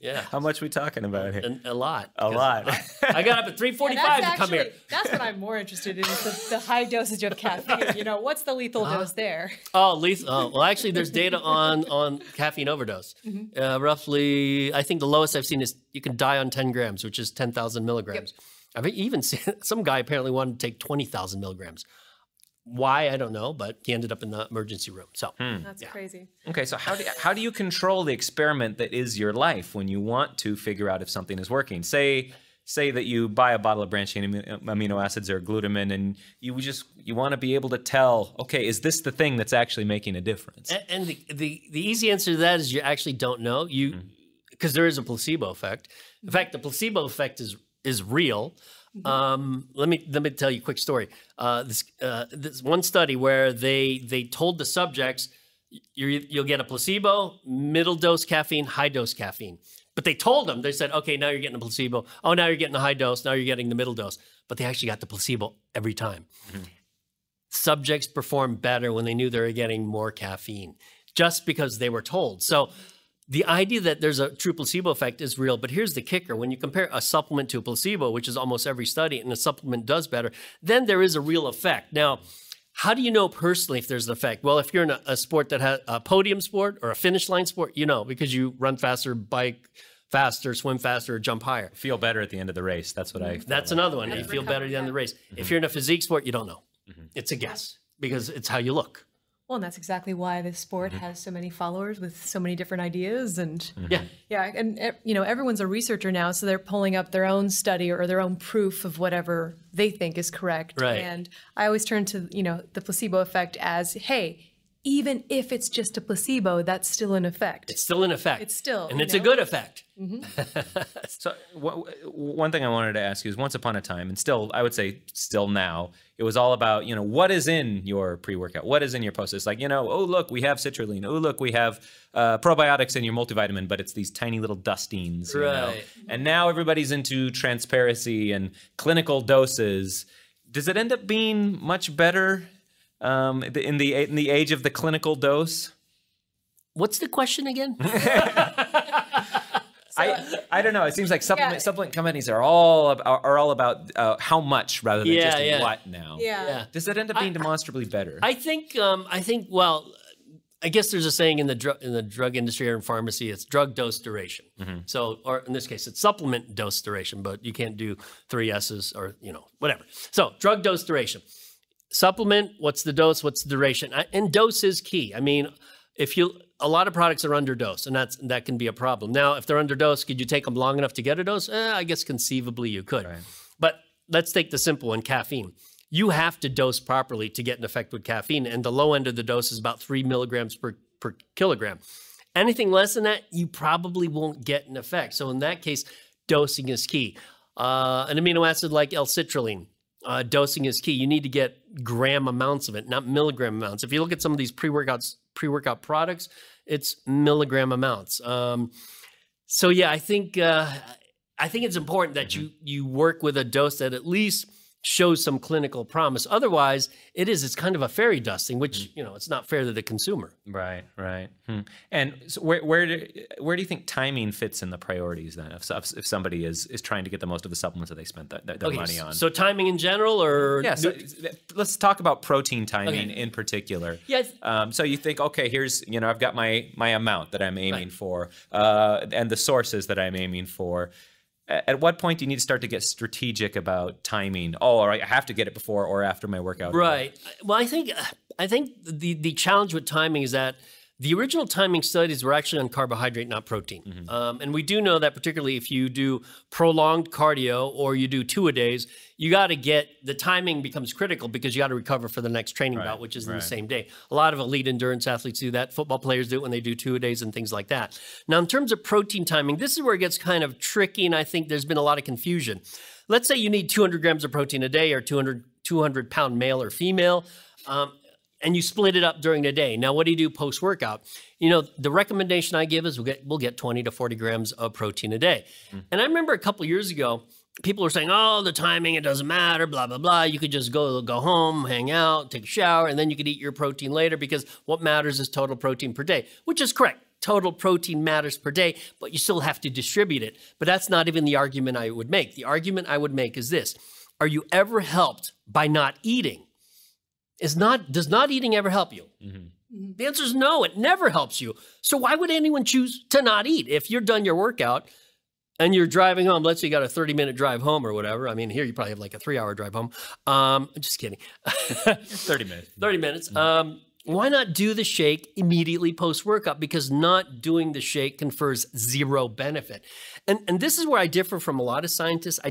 Yeah. How much we talking about here? A lot. A lot. I got up at 3:45 to come here. That's what I'm more interested in, is the high dosage of caffeine. You know, what's the lethal dose there? Oh, lethal. Oh, well, actually, there's data on caffeine overdose. Roughly, I think the lowest I've seen is you can die on 10 grams, which is 10,000 milligrams. I've even seen some guy apparently wanted to take 20,000 milligrams. Why, I don't know, but he ended up in the emergency room. So that's crazy. Okay, so how do you control the experiment that is your life when you want to figure out if something is working? Say that you buy a bottle of branched chain amino acids or glutamine, and you want to be able to tell, okay, is this the thing that's actually making a difference? And the easy answer to that is you actually don't know. Because there is a placebo effect. In fact, the placebo effect is real. Let me tell you a quick story. This one study where they told the subjects, you'll get a placebo, middle dose caffeine, high dose caffeine. But they told them, they said, okay, now you're getting a placebo. Oh, now you're getting the high dose. Now you're getting the middle dose. But they actually got the placebo every time. Subjects performed better when they knew they were getting more caffeine, just because they were told. So the idea that there's a true placebo effect is real, but here's the kicker. When you compare a supplement to a placebo, which is almost every study, and a supplement does better, then there is a real effect. Now, how do you know personally if there's an effect? Well, if you're in a sport that has a podium sport or a finish line sport, you know, because you run faster, bike faster, swim faster, or jump higher. Feel better at the end of the race. That's what I. That's another one. You feel better at the end of the race. If you're in a physique sport, you don't know. It's a guess because it's how you look. Well, and that's exactly why this sport has so many followers with so many different ideas. And and you know, everyone's a researcher now, so they're pulling up their own study or their own proof of whatever they think is correct. Right. And I always turn to, you know, the placebo effect as, hey, even if it's just a placebo, that's still an effect. It's still an effect. It's still, and it's a good effect. So one thing I wanted to ask you is, once upon a time, and still, I would say still now, it was all about, you know, what is in your pre-workout? What is in your post? It's like, you know, oh, look, we have citrulline. Oh, look, we have probiotics in your multivitamin, but it's these tiny little dustings. You know? And now everybody's into transparency and clinical doses. Does it end up being much better in the age of the clinical dose? What's the question again? I don't know. It seems like supplement companies are all about how much rather than just what now. Does it end up being demonstrably better? I think. Well, I guess there's a saying in the drug industry or in pharmacy, it's drug dose duration. So, or in this case, it's supplement dose duration, but you can't do 3 S's or, you know, whatever. So, drug dose duration. Supplement, what's the dose? What's the duration? And dose is key. I mean, a lot of products are underdosed, and that can be a problem. Now, if they're underdosed, could you take them long enough to get a dose? I guess conceivably you could. Right. But let's take the simple one, caffeine. you have to dose properly to get an effect with caffeine. And the low end of the dose is about 3 milligrams per kilogram. Anything less than that, you probably won't get an effect. So in that case, dosing is key. An amino acid like L-citrulline, dosing is key. You need to get gram amounts of it, not milligram amounts. If you look at some of these pre-workout products, it's milligram amounts. So yeah, I think it's important that you work with a dose that at least shows some clinical promise. Otherwise, it's kind of a fairy dusting, which, it's not fair to the consumer. Right. And so where do you think timing fits in the priorities then? If somebody is trying to get the most of the supplements that they spent their money on. So timing in general, or yeah, so let's talk about protein timing in particular. Yes. So you think, okay, here's I've got my amount that I'm aiming for, and the sources that I'm aiming for. At what point do you need to start to get strategic about timing? Oh, all right, I have to get it before or after my workout. Right. Well, I think the challenge with timing is that the original timing studies were actually on carbohydrate, not protein. And we do know that particularly if you do prolonged cardio or you do 2-a-days, you got to get, the timing becomes critical because you got to recover for the next training bout, which is in the same day. A lot of elite endurance athletes do that. Football players do it when they do 2-a-days and things like that. Now, in terms of protein timing, this is where it gets kind of tricky, and I think there's been a lot of confusion. Let's say you need 200 grams of protein a day, or 200-pound male or female, and you split it up during the day. Now, what do you do post-workout? The recommendation I give is we'll get 20 to 40 grams of protein a day. And I remember a couple years ago, people were saying, oh, the timing, it doesn't matter, blah, blah, blah. You could just go home, hang out, take a shower, and then you could eat your protein later because what matters is total protein per day, which is correct. Total protein matters per day, but you still have to distribute it. But that's not even the argument I would make. The argument I would make is this. Are you ever helped by not eating? Does not eating ever help you? The answer is no, it never helps you. So why would anyone choose to not eat? If you're done your workout and you're driving home, let's say you got a 30-minute drive home or whatever. I mean, here you probably have like a 3-hour drive home. I'm just kidding. 30 minutes. 30 minutes. Why not do the shake immediately post-workout? Because not doing the shake confers zero benefit. And this is where I differ from a lot of scientists. I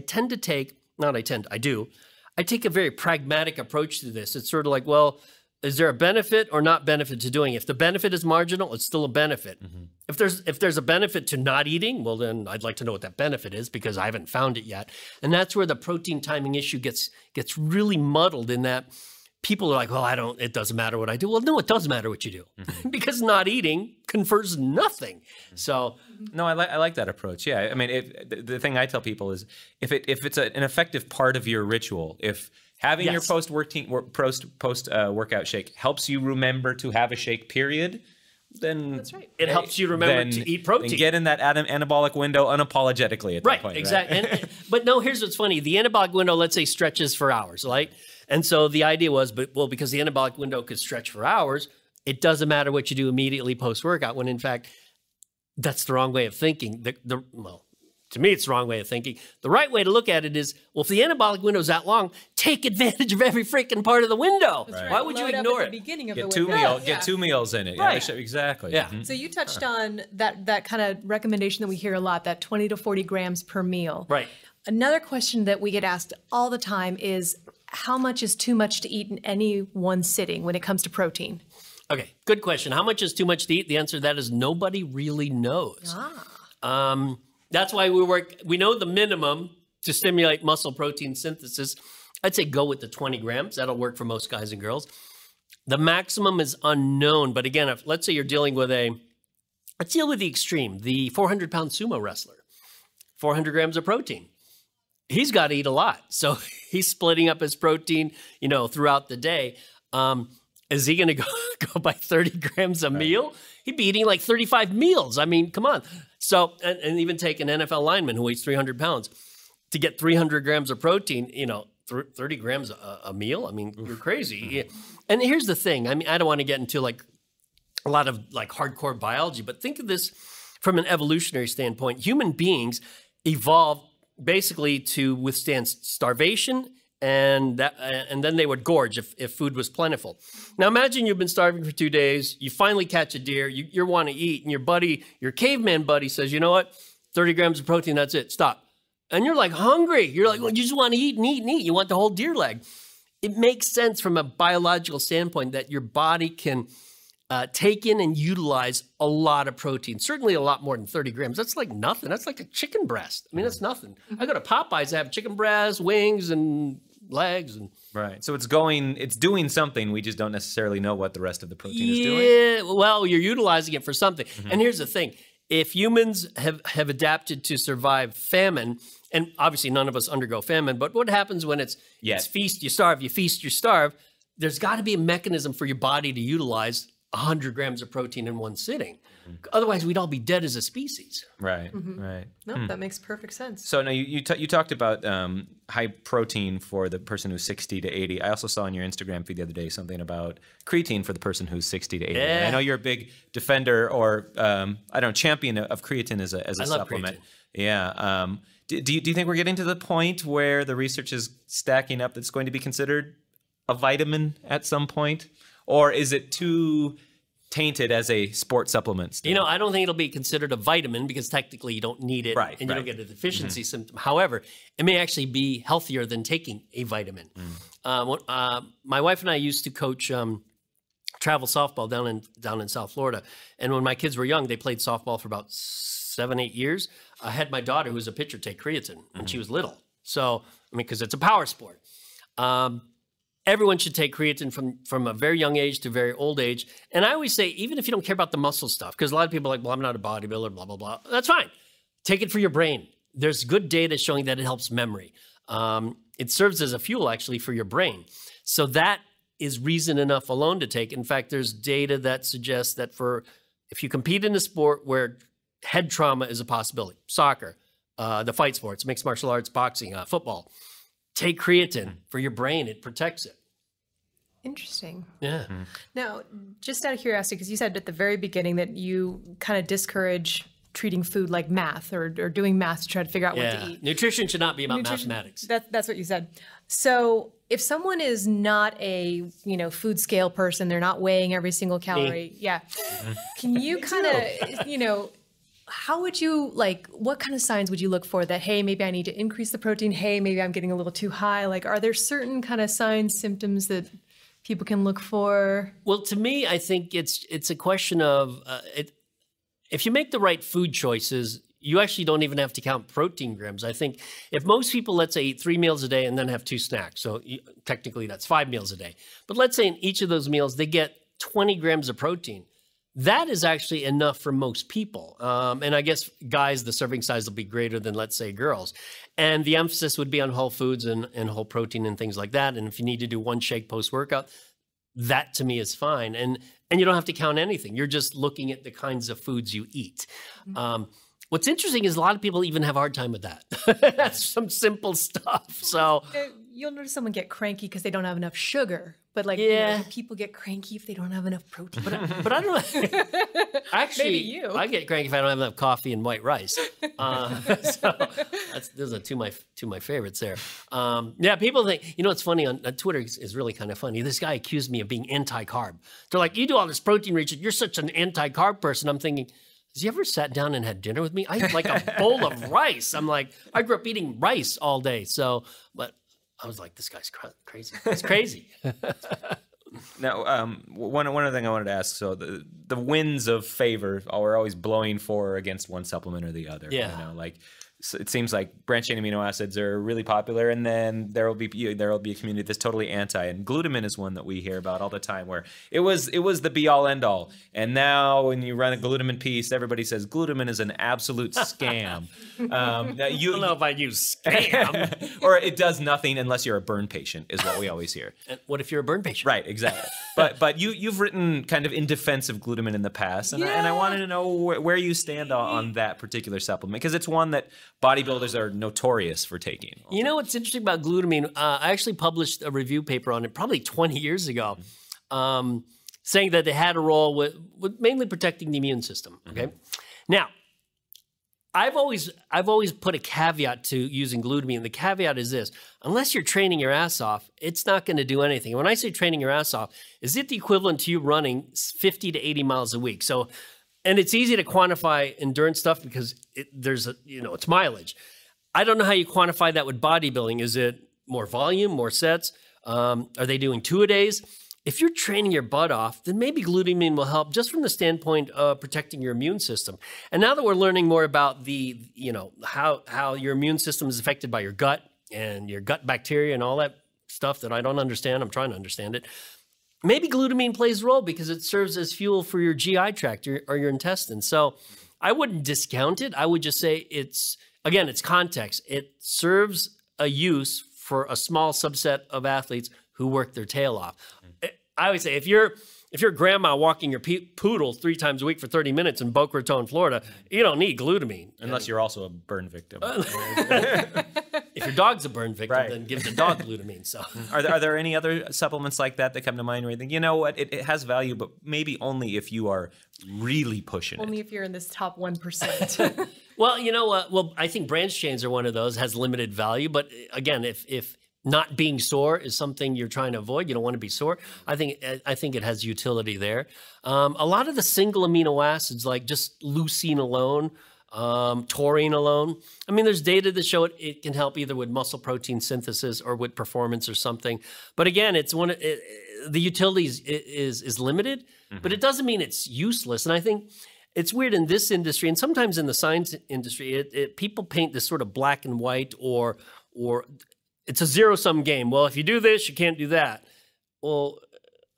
take a very pragmatic approach to this. It's sort of like, well, is there a benefit or not benefit to doing it? If the benefit is marginal, it's still a benefit. If there's a benefit to not eating, well, then I'd like to know what that benefit is because I haven't found it yet. And that's where the protein timing issue gets really muddled in that people are like, well, it doesn't matter what I do. Well, no, it does matter what you do because not eating confers nothing. So no, I like that approach. Yeah. I mean, the thing I tell people is if it's an effective part of your ritual, if having your post workout shake helps you remember to have a shake period, then that's right. It helps you remember to eat protein. And get in that anabolic window unapologetically at that point. Exactly. Right? But no, here's what's funny. The anabolic window, let's say, stretches for hours, right? And so the idea was, because the anabolic window could stretch for hours, it doesn't matter what you do immediately post-workout, when in fact, that's the wrong way of thinking. To me, it's the wrong way of thinking. The right way to look at it is, well, if the anabolic window is that long, take advantage of every freaking part of the window. Right. Why would you ignore it? Get 2 meals in it. Right. Yeah, exactly. Yeah. So you touched on that kind of recommendation that we hear a lot, that 20 to 40 grams per meal. Right. Another question that we get asked all the time is, how much is too much to eat in any one sitting when it comes to protein? Okay, good question. How much is too much to eat? The answer to that is nobody really knows. That's why we know the minimum to stimulate muscle protein synthesis. I'd say go with the 20 grams. That'll work for most guys and girls. The maximum is unknown. But again, let's say you're dealing with let's deal with the extreme, the 400-pound sumo wrestler, 400 grams of protein. He's got to eat a lot. So he's splitting up his protein, throughout the day. Is he going to go by 30 grams a meal? He'd be eating like 35 meals. I mean, come on. So, and even take an NFL lineman who weighs 300 pounds to get 300 grams of protein, 30 grams a meal. I mean, you're crazy. And here's the thing. I mean, I don't want to get into like a lot of like hardcore biology, but think of this from an evolutionary standpoint. Human beings evolved basically to withstand starvation, and then they would gorge if food was plentiful. Now imagine you've been starving for 2 days, you finally catch a deer, you want to eat, and your caveman buddy says, you know what, 30 grams of protein, that's it, stop. And you're like hungry. You're like, well, you just want to eat and eat and eat. You want the whole deer leg. it makes sense from a biological standpoint that your body can take in and utilize a lot of protein, certainly a lot more than 30 grams. That's like nothing. That's like a chicken breast. I mean, that's nothing. I go to Popeyes, I have chicken breast, wings, and legs. And right. So it's doing something. We just don't necessarily know what the rest of the protein is doing. Yeah, well, you're utilizing it for something. And here's the thing. If humans have adapted to survive famine, and obviously none of us undergo famine, but what happens when it's feast, you starve, you feast, you starve, there's got to be a mechanism for your body to utilize 100 grams of protein in one sitting. Otherwise, we'd all be dead as a species. Right, right. No, that makes perfect sense. So now you talked about high protein for the person who's 60 to 80. I also saw on your Instagram feed the other day something about creatine for the person who's 60 to 80. Yeah. And I know you're a big defender or, I don't know, champion of creatine as a supplement. Creatine. Yeah. Do you think we're getting to the point where the research is stacking up that's going to be considered a vitamin at some point? Or is it too tainted as a sport supplement still? You know, I don't think it'll be considered a vitamin because technically you don't need it and you don't get a deficiency symptom. However, it may actually be healthier than taking a vitamin. My wife and I used to coach travel softball down in South Florida. And when my kids were young, they played softball for about 7-8 years. I had my daughter, who was a pitcher, take creatine when she was little. So, I mean, because it's a power sport. Everyone should take creatine from a very young age to very old age. And I always say, even if you don't care about the muscle stuff, because a lot of people are like, well, I'm not a bodybuilder, blah, blah, blah. That's fine. Take it for your brain. There's good data showing that it helps memory. It serves as a fuel, actually, for your brain. So that is reason enough alone to take. In fact, there's data that suggests that if you compete in a sport where head trauma is a possibility, soccer, the fight sports, mixed martial arts, boxing, football, take creatine for your brain. It protects it. Interesting. Yeah. Now, just out of curiosity, because you said at the very beginning that you kind of discourage treating food like math or doing math to try to figure out what to eat. Nutrition should not be about mathematics. That's what you said. So if someone is not a, food scale person, they're not weighing every single calorie. Yeah. Can you kind of, how would you, what kind of signs would you look for that, hey, maybe I need to increase the protein. Hey, maybe I'm getting a little too high. Are there certain kind of signs, symptoms that people can look for? Well, to me, I think it's a question of, if you make the right food choices, you actually don't even have to count protein grams. I think if most people, let's say, eat 3 meals a day and then have 2 snacks, so technically that's 5 meals a day. But let's say in each of those meals, they get 20 grams of protein. That is actually enough for most people. And I guess guys, the serving size will be greater than, let's say, girls. And the emphasis would be on whole foods and whole protein and things like that. And if you need to do 1 shake post-workout, that to me is fine. And you don't have to count anything. You're just looking at the kinds of foods you eat. What's interesting is a lot of people even have a hard time with that. That's some simple stuff. So you'll notice someone get cranky because they don't have enough sugar. But people get cranky if they don't have enough protein. But I don't know. Actually, maybe you. I get cranky if I don't have enough coffee and white rice. So those are two of my favorites there. People think, it's funny on Twitter is really kind of funny. This guy accused me of being anti-carb. They're like, you do all this protein research. You're such an anti-carb person. I'm thinking, has he ever sat down and had dinner with me? I eat like a bowl of rice. I'm like, I grew up eating rice all day. But I was like, this guy's crazy. It's crazy. Now, one other thing I wanted to ask. So the winds of favor are always blowing for or against one supplement or the other. Yeah. So it seems like branched chain amino acids are really popular, and then there will be a community that's totally anti. And glutamine is one that we hear about all the time, where it was the be all end all, and now when you run a glutamine piece, everybody says glutamine is an absolute scam. I don't know if I'd use scam, or it does nothing unless you're a burn patient, is what we always hear. And what if you're a burn patient? Right, exactly. But you've written kind of in defense of glutamine in the past, and I wanted to know where you stand on that particular supplement, because it's one that bodybuilders are notorious for taking. You know what's interesting about glutamine? I actually published a review paper on it probably 20 years ago, saying that it had a role with mainly protecting the immune system. Okay, now I've always put a caveat to using glutamine. The caveat is this: unless you're training your ass off, it's not going to do anything. And when I say training your ass off, is it the equivalent to you running 50 to 80 miles a week? So. And it's easy to quantify endurance stuff because it's mileage. I don't know how you quantify that with bodybuilding. Is it more volume, more sets? Are they doing 2-a-days? If you're training your butt off, then maybe glutamine will help just from the standpoint of protecting your immune system. And now that we're learning more about the, how your immune system is affected by your gut and your gut bacteria and all that stuff that I don't understand, I'm trying to understand it. Maybe glutamine plays a role because it serves as fuel for your GI tract or your intestines. So I wouldn't discount it. I would just say it's context. It serves a use for a small subset of athletes who work their tail off. I would say if you're grandma walking your poodle 3 times a week for 30 minutes in Boca Raton, Florida, you don't need glutamine. Unless you're also a burn victim. If your dog's a burn victim, then give the dog glutamine. So, are there any other supplements like that come to mind where you think, you know what, it has value, but maybe only if you are really pushing Only if you're in this top 1%. Well, you know what? Well, I think branched chains are one of those, has limited value. But again, if not being sore is something you're trying to avoid, you don't want to be sore, I think it has utility there. A lot of the single amino acids, like just leucine alone, taurine alone. I mean, there's data that show it can help either with muscle protein synthesis or with performance or something. But again, the utility is limited, but it doesn't mean it's useless. And I think it's weird in this industry, and sometimes in the science industry, people paint this sort of black and white or it's a zero-sum game. Well, if you do this, you can't do that. Well,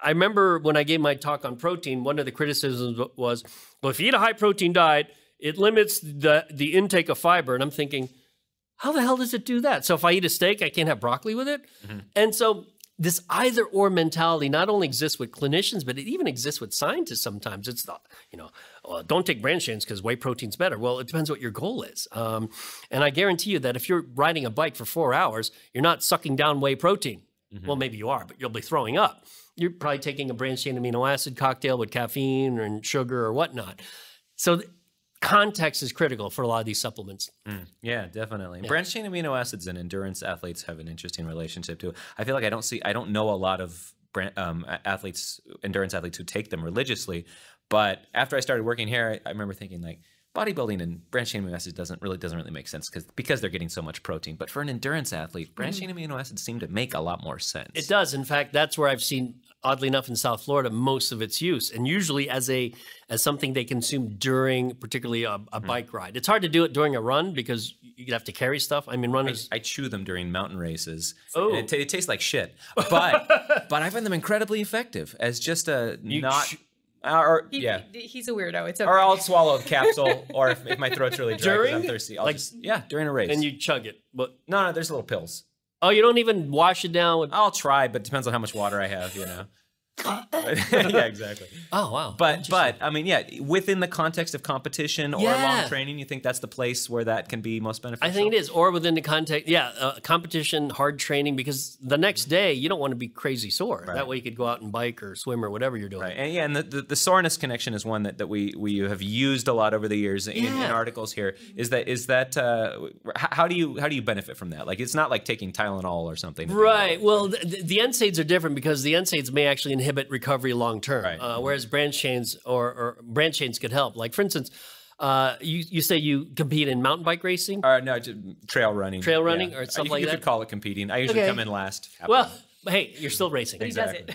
I remember when I gave my talk on protein, one of the criticisms was, well, if you eat a high-protein diet, it limits the intake of fiber. And I'm thinking, how the hell does it do that? So if I eat a steak, I can't have broccoli with it? And so this either-or mentality not only exists with clinicians, but it even exists with scientists sometimes. It's not, don't take branched chains because whey protein's better. Well, it depends what your goal is. And I guarantee you that if you're riding a bike for 4 hours, you're not sucking down whey protein. Well, maybe you are, but you'll be throwing up. You're probably taking a branched chain amino acid cocktail with caffeine and sugar or whatnot. So context is critical for a lot of these supplements. Yeah, definitely. Yeah. Branched chain amino acids and endurance athletes have an interesting relationship too. I feel like I don't know a lot of endurance athletes who take them religiously, but after I started working here, I remember thinking like, bodybuilding and branched chain amino acids doesn't really make sense because they're getting so much protein. But for an endurance athlete, branched chain amino acids seem to make a lot more sense. It does. In fact, that's where I've seen, oddly enough, in South Florida, most of its use, and usually as something they consume during, particularly a bike ride. It's hard to do it during a run because you have to carry stuff. I mean, runners. I chew them during mountain races. Oh, and it tastes like shit, but I find them incredibly effective as just a He's a weirdo. It's okay. Or I'll swallow a capsule, or if my throat's really dry because I'm thirsty, I'll during a race. And you chug it, but no, there's little pills. Oh, you don't even wash it down with... I'll try, but it depends on how much water I have, Yeah, exactly. Oh, wow. But I mean, yeah, within the context of competition or long training, you think that's the place where that can be most beneficial? I think it is, or within the context, competition, hard training, because the next day you don't want to be crazy sore. Right. That way you could go out and bike or swim or whatever you're doing. Right, and the soreness connection is one that we have used a lot over the years in articles here. Is that how do you benefit from that? Like, it's not like taking Tylenol or something. Right. Well, the NSAIDs are different because the NSAIDs may actually inhibit recovery long term, whereas branched chains or branched chains could help. Like, for instance, you say you compete in mountain bike racing? No, trail running. Trail running or something like that? You could call it competing. I usually come in last. Well, hey, you're still racing. Exactly.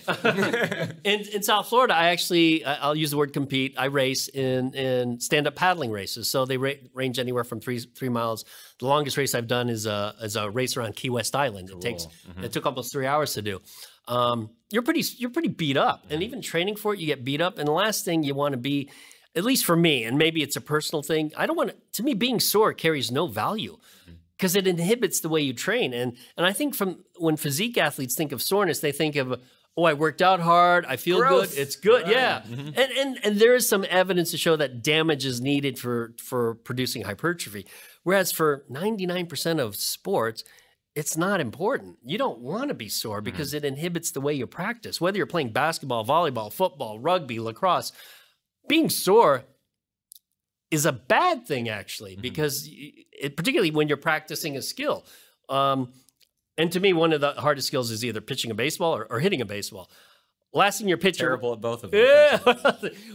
In South Florida, I'll use the word compete. I race in stand-up paddling races. So they range anywhere from 3 miles. The longest race I've done is a race around Key West Island. It took almost 3 hours to do. You're pretty beat up, and even training for it, you get beat up. And the last thing you want to be, at least for me, and maybe it's a personal thing, to me, being sore carries no value because it inhibits the way you train. And I think when physique athletes think of soreness, they think of, oh, I worked out hard, I feel good, it's good, yeah. And there is some evidence to show that damage is needed for producing hypertrophy. Whereas for 99% of sports, it's not important. You don't want to be sore because it inhibits the way you practice. Whether you're playing basketball, volleyball, football, rugby, lacrosse, being sore is a bad thing, actually, because particularly when you're practicing a skill. And to me, one of the hardest skills is either pitching a baseball or hitting a baseball. last thing your pitcher. Terrible at both of them. Yeah.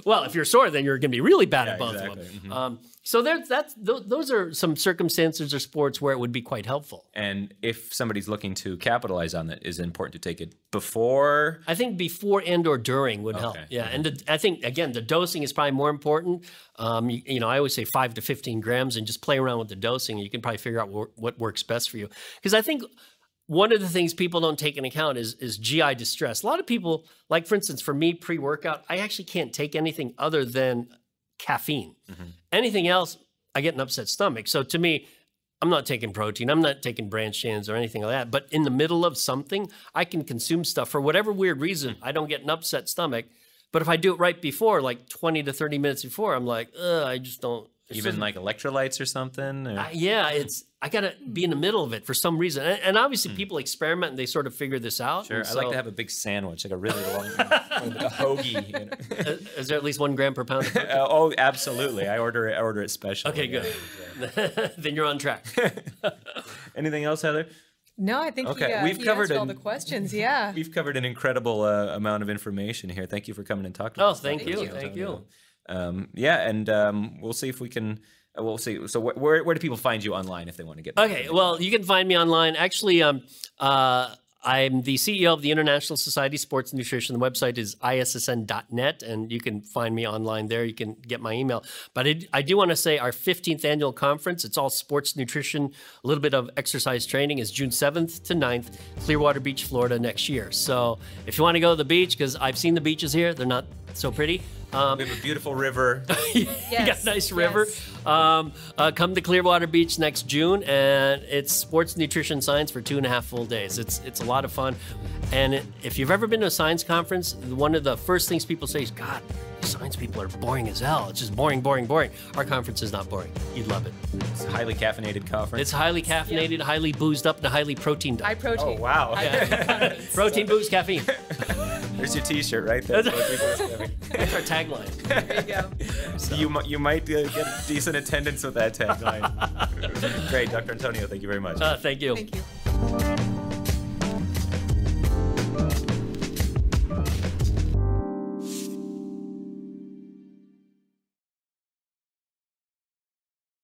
Well, if you're sore, then you're going to be really bad at both exactly. of them. So those are some circumstances or sports where it would be quite helpful. And if somebody's looking to capitalize on that, is it important to take it before? I think before and or during would help. Yeah, and I think again the dosing is probably more important. You know, I always say 5 to 15 grams, and just play around with the dosing. You can probably figure out what works best for you. Because I think one of the things people don't take into account is GI distress. A lot of people, like for instance, for me pre-workout, I actually can't take anything other than caffeine. Anything else, I get an upset stomach. So to me, I'm not taking protein. I'm not taking branched chains or anything like that. But in the middle of something, I can consume stuff for whatever weird reason. I don't get an upset stomach. But if I do it right before, like 20 to 30 minutes before, I'm like, I just don't. Even like electrolytes or something? Or? Yeah, I got to be in the middle of it for some reason. And obviously people experiment and they sort of figure this out. Sure, I like to have a big sandwich, like a really long one, like a hoagie. You know? Is there at least 1 gram per pound of protein? Oh, absolutely. I order it special. Okay, good. Then you're on track. Anything else, Heather? No, I think we've covered all the questions. Yeah. We've covered an incrable amount of information here. Thank you for coming and talking to us. Thank you. We'll see if we can. We'll see. So where do people find you online if they want to get? Okay, well, you can find me online. Actually, I'm the CEO of the International Society of Sports Nutrition. The website is issn.net, and you can find me online there. You can get my email. But I do want to say our 15th annual conference, it's all sports nutrition, a little bit of exercise training, is June 7th to 9th, Clearwater Beach, Florida next year. So if you want to go to the beach, because I've seen the beaches here, they're not so pretty. We have a beautiful river. You got a nice river. Come to Clearwater Beach next June, and it's sports nutrition science for 2.5 full days. It's a lot of fun. And if you've ever been to a science conference, one of the first things people say is, God, science people are boring as hell. It's just boring, boring, boring. Our conference is not boring. You'd love it. It's a highly caffeinated conference. It's highly caffeinated, highly boozed up, and highly protein. High protein. Oh, wow. Protein, booze, caffeine. There's your T-shirt right there. That's our tagline. There you go. So you might get decent attendance with that tagline. Great, Dr. Antonio. Thank you very much. Thank you. Thank you.